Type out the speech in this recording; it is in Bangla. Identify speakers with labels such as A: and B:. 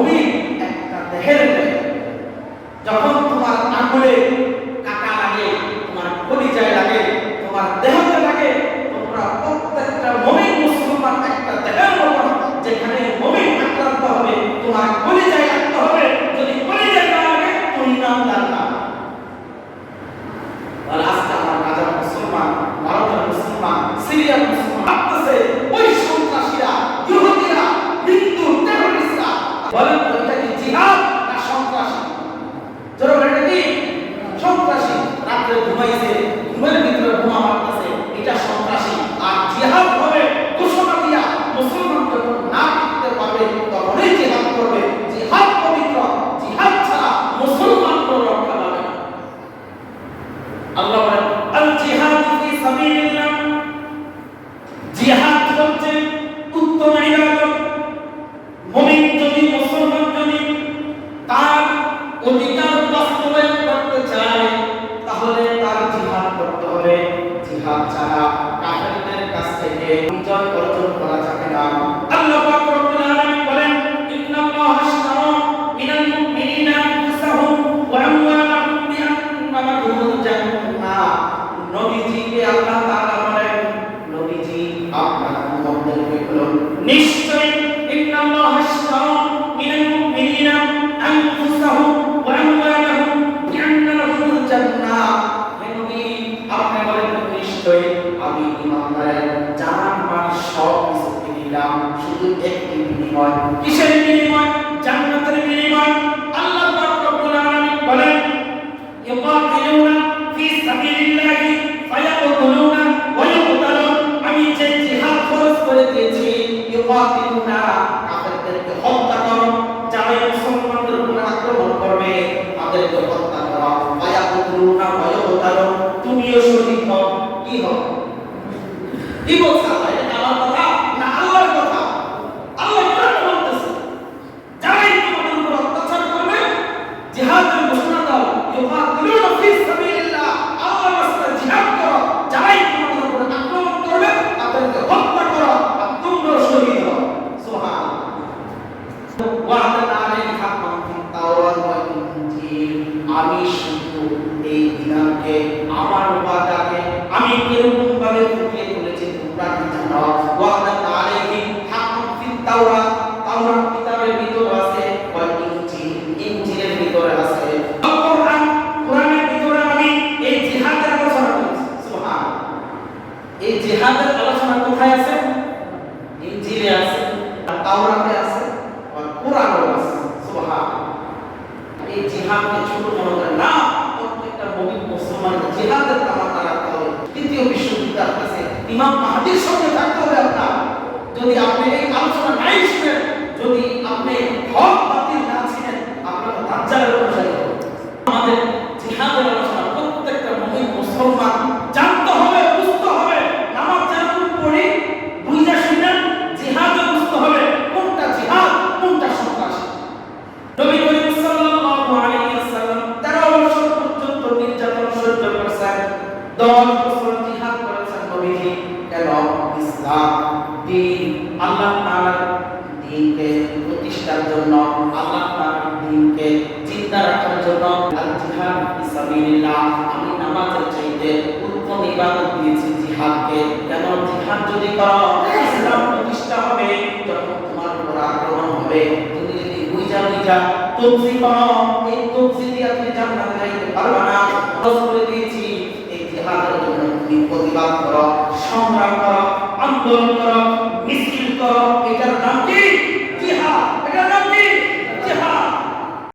A: মুমিন একটা দেহের ন্যায়। যখন তোমার আঙ্গুলে কাটা লাগে, তোমার কলিজায় লাগে, তোমার দেহতে লাগে, তোমরা প্রত্যেকটা মুমিন মুসলমান একটা দেহের মতো। যেখানে মুমিন আক্রান্ত হবে তোমার কলিজায় লাগতে হবে, যদি কলিজায় না লাগে তুমি ইমানদার না। আর আজকে আমার গাজার মুসলমান, ভারতের মুসলমান, সিরিয়ার মুসলমান ভাবতেছে ওই সন্ত্রাসীরা, ইহুদিরা, হিন্দু টেররিস্টরা বলেন তো এটা কি জিহাদ না সন্ত্রাসী? জোরে বলেন এটা কি সন্ত্রাসী? রাতে ঘুমাইছে, ঘুমের ভিতরে বোমা মারতেছে, এটা সন্ত্রাসী। আর জিহাদ হবে ঘোষণা দিয়া মুসলমান যখন না টিকতে পারবে তখনই জিহাদ করবে। জিহাদ পবিত্র, জিহাদ ছাড়া মুসলমান কোনো রক্ষা পাবে না। আল্লাহ বলেন আল জিহাদ ফি সাবিলিল্লাহ, জিহাদ হচ্ছে উত্তম ইবাদত। মুমিন যদি, মুসলমান যদি তার অধিকার বাস্তবায়ন করতে চায় তাহলে তার জিহাদ করতে হবে। জিহাদ ছাড়া কাফেরদের কাছ থেকে বিজয় অর্জন করা যাবে না। আল্লাহ পাক রব্বুল আলামিন বলেন ইন্নাল্লাহা আশতারা মিনাল মুমিনিনা আনফুসাহুম ওয়া আমওয়ালাহুম বিআন্না লাহুমুল জান্নাহ। নবীজিকে আল্লাহ তাআলা বলেন, নবীজি আপনার উম্মতদেরকে বলুন নিশ্চয়ই ইন্নাল্লাহা আশতারা মিনাল মুমিনিনা আনফুসাহুম ওয়া আমওয়ালাহুম বিআন্না লাহুমুল জান্নাহ। হে নবী আপনি বলেন নিশ্চয়ই আমি ইমানদারের জান মাল সব কিছু দিলাম শুধু একটি বিনিময়। কিসের বিনিময়? জান্নাতের বিনিময়। আল্লাহ পাক রব্বুল আলামিন বলেন ইউকাতিলুনা ফি সাবিলিল্লাহি ফায়াকতুলুনা ওয়া ইউকতালুন। আমি যে জিহাদ ফরজ করে দিয়েছি, ইউকাতিলুনা কাফেরদেরকে হত্যা করো, যারা মুসলমানদের উপর আক্রমণ করবে তাদেরকে হত্যা করো। ফায়াকতুলুনা ওয়া ইউকতালুন, তুমিও শহীদ হও। কি হও? কি বলছে আল্লাহ? এটা আমার কথা না আল্লাহর কথা? আল্লাহ কোরআন বলতেছে যারাই তোমাদের উপর অত্যাচার করবে জিহাদের ঘোষণা দাও। ইউকাতিলুনা ফি সাবিলিল্লাহ, আল্লাহর রাস্তায় জিহাদ করো। যারাই তোমাদের উপর আক্রমণ করবে তাদেরকে হত্যা করো আর তোমরা শহীদ হও। সুবহানাল্লাহ। ওয়া'দান আলাইহি হাক্কান ফিত তাওরাত ওয়াল ইনজিল। আমি শুধু এই বিধানকে, আমার ওয়াদাকে আমি এরকম ভাবে ফুটিয়ে তুলেছি তোমরা কি জানো? ওয়া'দান আলাইহি হাক্কান ফিত তাওরাত, তাওরাত কিতাবের ভিতরে আছে, ওয়াল ইনজিল, ইনজিলের ভিতরে আছে, কোরআন, কোরআনের ভিতরে আমি এই জিহাদের আলোচনা করেছি। সুবহানাল্লাহ। এই জিহাদের আলোচনা কোথায় আছে? ইনজিলে আছে, তাওরাতে আছে, আর কোরআনেও আছে। সুবহানাল্লাহ। এই জিহাদকে ছোট মনে করে না, প্রত্যেকটা মুমিন মুসলমানকে জিহাদের তামান্না রাখতে হবে। তৃতীয় বিশ্বযুদ্ধের কাছে ইমাম মাহদীর সঙ্গে থাকতে হবে আপনার। যদি আপনি এই আলোচনা নাই শুনেন, যদি আপনি হক বাতিল না চিনেন, আপনার দাজ্জালের অনুসারী হবে। আমাদের জিহাদের আলোচনা প্রত্যেকটা মুমিন মুসলমান জানতে হবে, বুঝতে হবে। নামাজ যেরকম পড়ি বুঝা শুনেন, জিহাদও বুঝতে হবে কোনটা জিহাদ কোনটা সন্ত্রাসী। নবী করিম সাল্লাল্লাহু আলাইহি ওয়াসাল্লাম 13 বছর পর্যন্ত নির্যাতন সহ্য করেছেন, 10 বছর জিহাদ করেছেন নবীজি। কেন? ইসলাম দ্বীন, আল্লাহ তাআলার দ্বীনকে প্রতিষ্ঠার জন্য, আল্লাহ তাআলার দ্বীনকে জিন্দা রাখার জন্য। আল জিহাদ ফি সাবিলিল্লাহ, আমি নামাজের চাইতে উত্তম ইবাদত দিয়েছি জিহাদকে। কেন? জিহাদ যদি করো ইসলাম প্রতিষ্ঠা হবে। যখন তোমার উপর আক্রমণ হবে তুমি যদি বুঝা তবজি করো, এই তবজি দিয়ে তুমি জান্নাতে যাইতে পারবে না। ফরজ করে দিয়েছি এই জিহাদের জন্য তুমি প্রতিবাদ করো, সংগ্রাম করো, আন্দোলন করো, মিছিল করো,